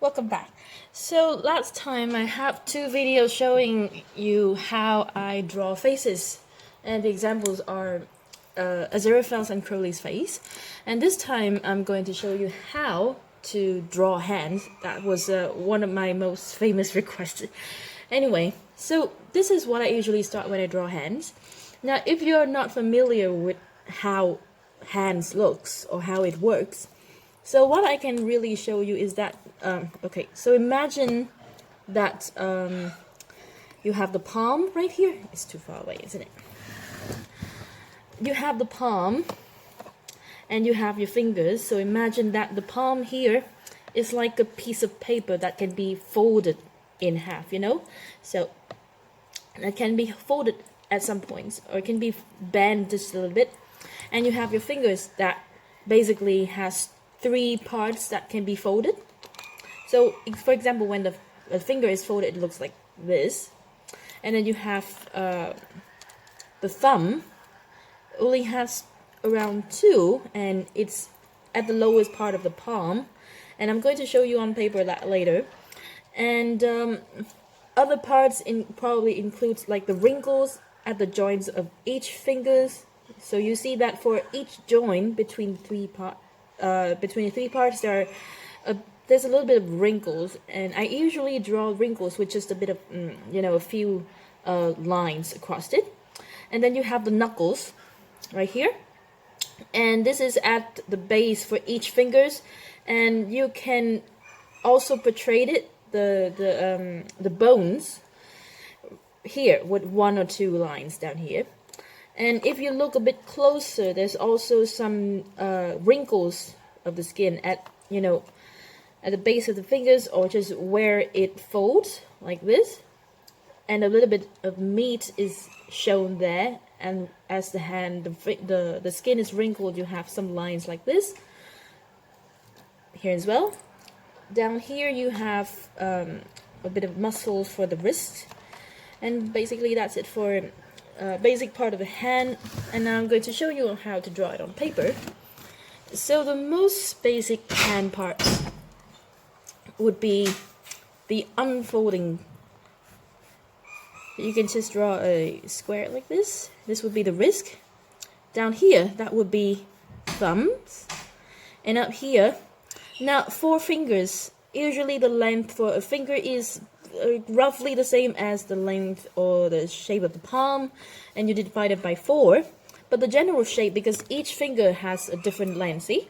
Welcome back. So last time I have two videos showing you how I draw faces, and the examples are Aziraphale's and Crowley's face. And this time I'm going to show you how to draw hands. That was one of my most famous requests. Anyway, so this is what I usually start when I draw hands. Now, if you're not familiar with how hands looks or how it works, so what I can really show you is that, okay, so imagine that you have the palm right here. It's too far away, isn't it? You have the palm and you have your fingers. So imagine that the palm here is like a piece of paper that can be folded in half, you know? So it can be folded at some points, or it can be bent just a little bit. And you have your fingers that basically has three parts that can be folded. So for example, when the finger is folded, it looks like this. And then you have the thumb only has around two, and it's at the lowest part of the palm. And I'm going to show you on paper that later. And other parts probably includes like the wrinkles at the joints of each fingers. So you see that for each joint between the three parts, there's a little bit of wrinkles, and I usually draw wrinkles with just a bit of a few lines across it. And then you have the knuckles right here, and this is at the base for each fingers, and you can also portray it the bones here with one or two lines down here. And if you look a bit closer, there's also some wrinkles of the skin at the base of the fingers, or just where it folds like this, and a little bit of meat is shown there. And as the skin is wrinkled, you have some lines like this here as well. Down here you have a bit of muscles for the wrist, and basically that's it for basic part of the hand. And now I'm going to show you how to draw it on paper. So the most basic hand parts would be the unfolding. You can just draw a square like this. This would be the wrist. Down here, that would be thumbs. And up here, now 4 fingers. Usually the length for a finger is roughly the same as the length or the shape of the palm, and you divide it by 4. But the general shape, because each finger has a different length, see?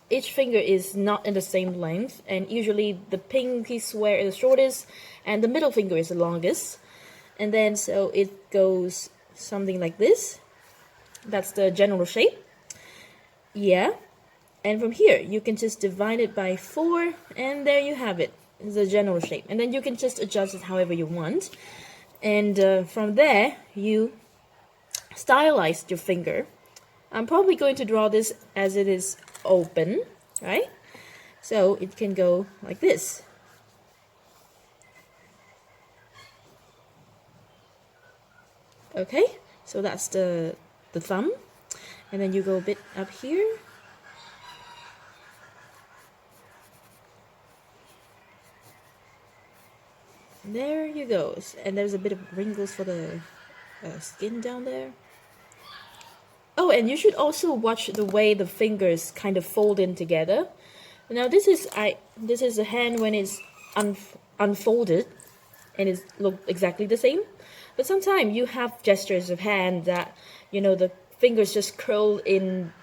Each finger is not in the same length, and usually the pinky square is the shortest, and the middle finger is the longest. And then so it goes something like this. That's the general shape. Yeah. And from here, you can just divide it by 4, and there you have it. It's a general shape. And then you can just adjust it however you want. And from there, you stylize your finger. I'm probably going to draw this as it is open, right? So it can go like this. Okay, so that's the thumb. And then you go a bit up here. There you go. And there's a bit of wrinkles for the skin down there. Oh, and you should also watch the way the fingers kind of fold in together. Now this is a hand when it's unfolded, and it looks exactly the same. But sometimes you have gestures of hand that the fingers just curl in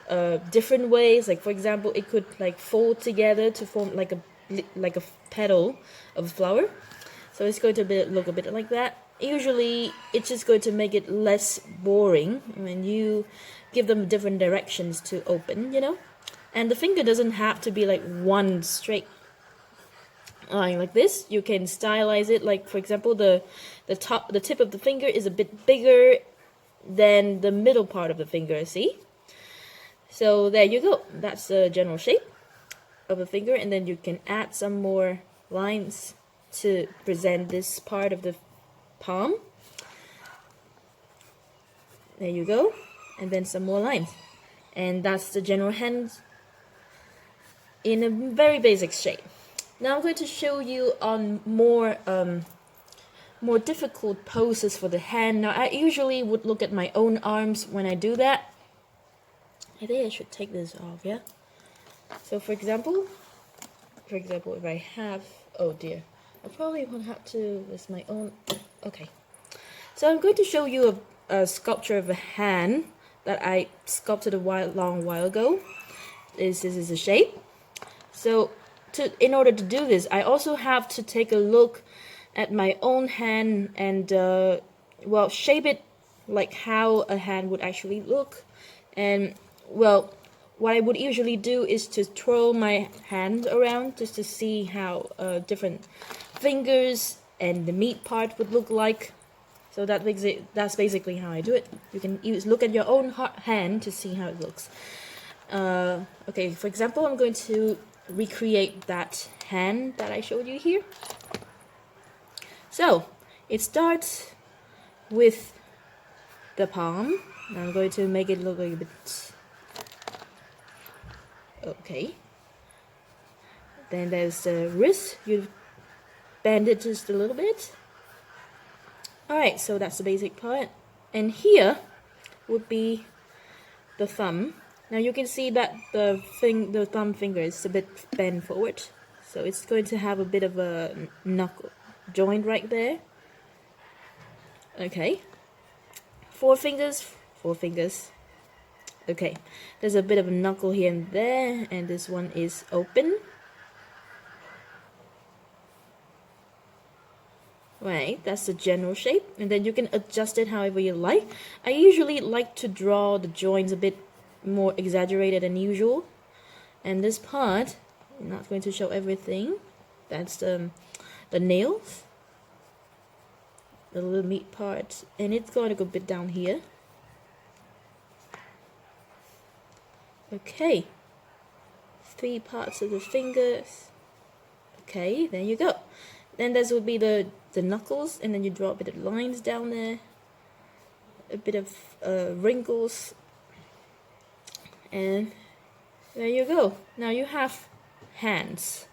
different ways. Like for example, it could like fold together to form like a petal of a flower. So it's going to look a bit like that. Usually, it's just going to make it less boring when you give them different directions to open, And the finger doesn't have to be like one straight line like this. You can stylize it. Like for example, the tip of the finger is a bit bigger than the middle part of the finger. See? So there you go. That's the general shape of the finger, and then you can add some more lines to present this part of the palm. There you go. And then some more lines. And that's the general hand in a very basic shape. Now I'm going to show you on more difficult poses for the hand. Now I usually would look at my own arms when I do that. I think I should take this off, yeah? So for example, if I have, oh dear, I probably won't have to, with my own, okay. So I'm going to show you a sculpture of a hand that I sculpted a long while ago. This is a shape. So in order to do this, I also have to take a look at my own hand and well, shape it like how a hand would actually look. And well, what I would usually do is to twirl my hand around just to see how different fingers and the meat part would look like. So that's basically how I do it. You can look at your own hand to see how it looks. Okay, for example, I'm going to recreate that hand that I showed you here. So it starts with the palm. I'm going to make it look like a bit okay. Then there's the wrist. You bend it just a little bit. Alright, so that's the basic part. And here would be the thumb. Now you can see that the thumb finger is a bit bent forward. So it's going to have a bit of a knuckle joint right there. Okay. 4 fingers. Okay. There's a bit of a knuckle here and there, and this one is open. Right, that's the general shape, and then you can adjust it however you like. I usually like to draw the joints a bit more exaggerated than usual. And this part, I'm not going to show everything. That's the nails, the little meat part, and it's going to go a bit down here. Okay, 3 parts of the fingers. Okay, there you go. Then this would be the knuckles, and then you draw a bit of lines down there, a bit of wrinkles, and there you go. Now you have hands.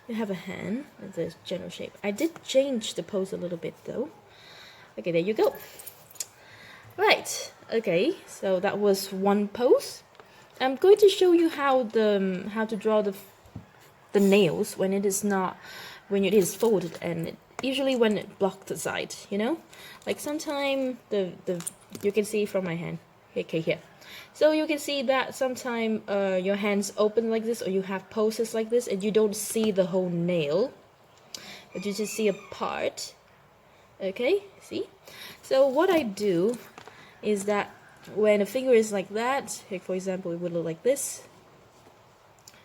You have a hand with the general shape. I did change the pose a little bit though. Okay, there you go. Right. Okay, so that was one pose. I'm going to show you how to draw the nails when it is folded, and usually when it blocks the side, you know, like sometime you can see from my hand. Okay, here. So you can see that sometime your hands open like this, or you have poses like this, and you don't see the whole nail, but you just see a part. Okay, see? So what I do is that when a finger is like that, like for example, it would look like this.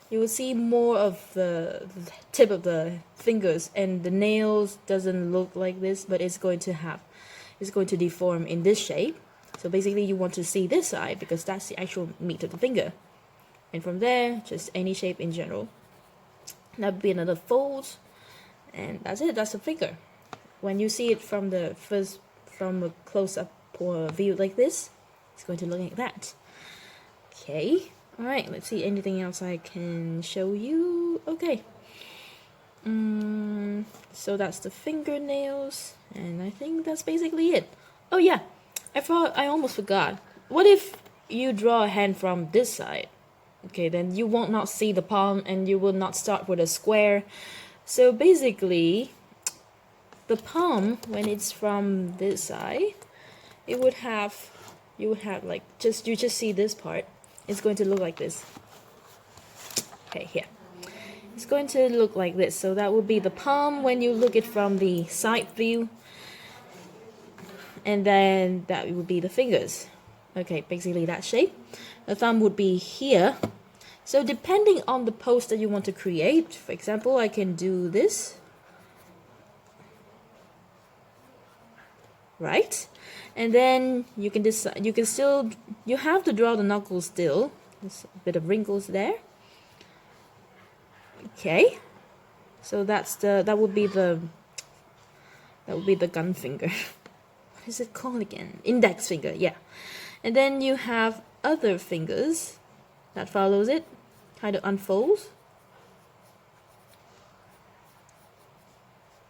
You will see more of the tip of the fingers, and the nails doesn't look like this, but it's going to deform in this shape. So basically you want to see this side because that's the actual meat of the finger. And from there, just any shape in general. That would be another fold, and that's it, that's the finger. When you see it from a close-up view like this, it's going to look like that. Okay. Alright, let's see, anything else I can show you? Okay. So that's the fingernails, and I think that's basically it. Oh yeah, I almost forgot. What if you draw a hand from this side? Okay, then you won't not see the palm, and you will not start with a square. So basically, the palm, when it's from this side, you would have like you just see this part. It's going to look like this. Okay, here. It's going to look like this. So that would be the palm when you look it from the side view. And then that would be the fingers. Okay, basically that shape. The thumb would be here. So depending on the pose that you want to create, for example, I can do this. Right? And then you can decide, you have to draw the knuckles still. There's a bit of wrinkles there. Okay. So that would be the gun finger. What is it called again? Index finger, yeah. And then you have other fingers that follows it, kind of unfolds.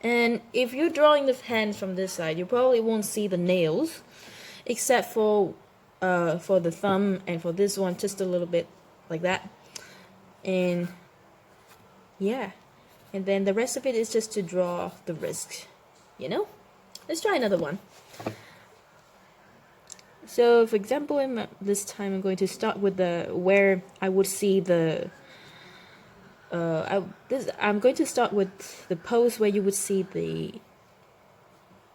And if you're drawing the hands from this side, you probably won't see the nails, except for the thumb, and for this one just a little bit like that. And yeah, and then the rest of it is just to draw the wrist, you know. Let's try another one. So for example, this time I'm going to start with where I would see the I'm going to start with the pose where you would see the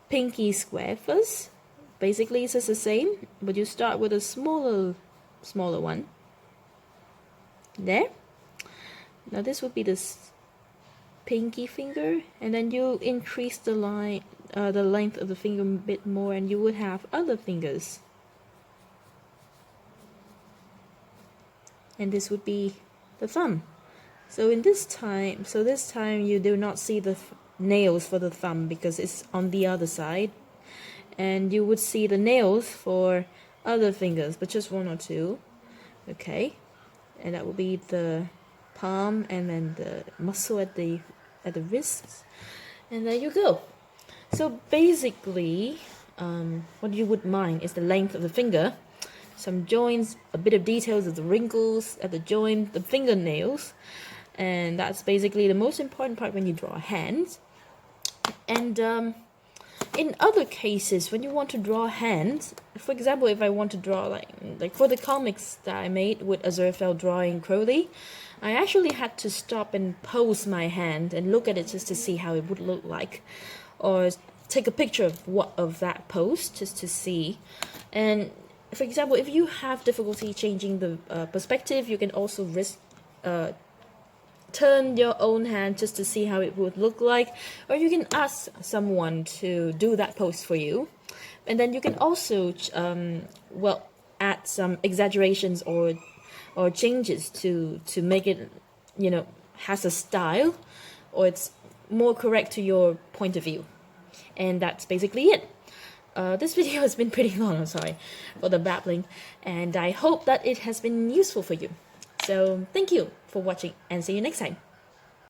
pinky square first. Basically it's just the same, but you start with a smaller one. There. Now this would be this pinky finger, and then you increase the length of the finger a bit more, and you would have other fingers. And this would be the thumb. So this time you do not see the nails for the thumb because it's on the other side, and you would see the nails for other fingers, but just one or two. Okay, and that will be the palm, and then the muscle at the wrists, and there you go. So basically, what you would mind is the length of the finger, some joints, a bit of details of the wrinkles at the joint, the fingernails, and that's basically the most important part when you draw hands. And in other cases, when you want to draw hands, for example, if I want to draw like for the comics that I made with Aziraphale drawing Crowley, I actually had to stop and pose my hand and look at it just to see how it would look like, or take a picture of that pose just to see. And for example, if you have difficulty changing the perspective, you can also turn your own hand just to see how it would look like, or you can ask someone to do that pose for you. And then you can also add some exaggerations or changes to make it, you know, has a style, or it's more correct to your point of view. And that's basically it. This video has been pretty long, I'm sorry for the babbling, and I hope that it has been useful for you. So thank you for watching, and see you next time.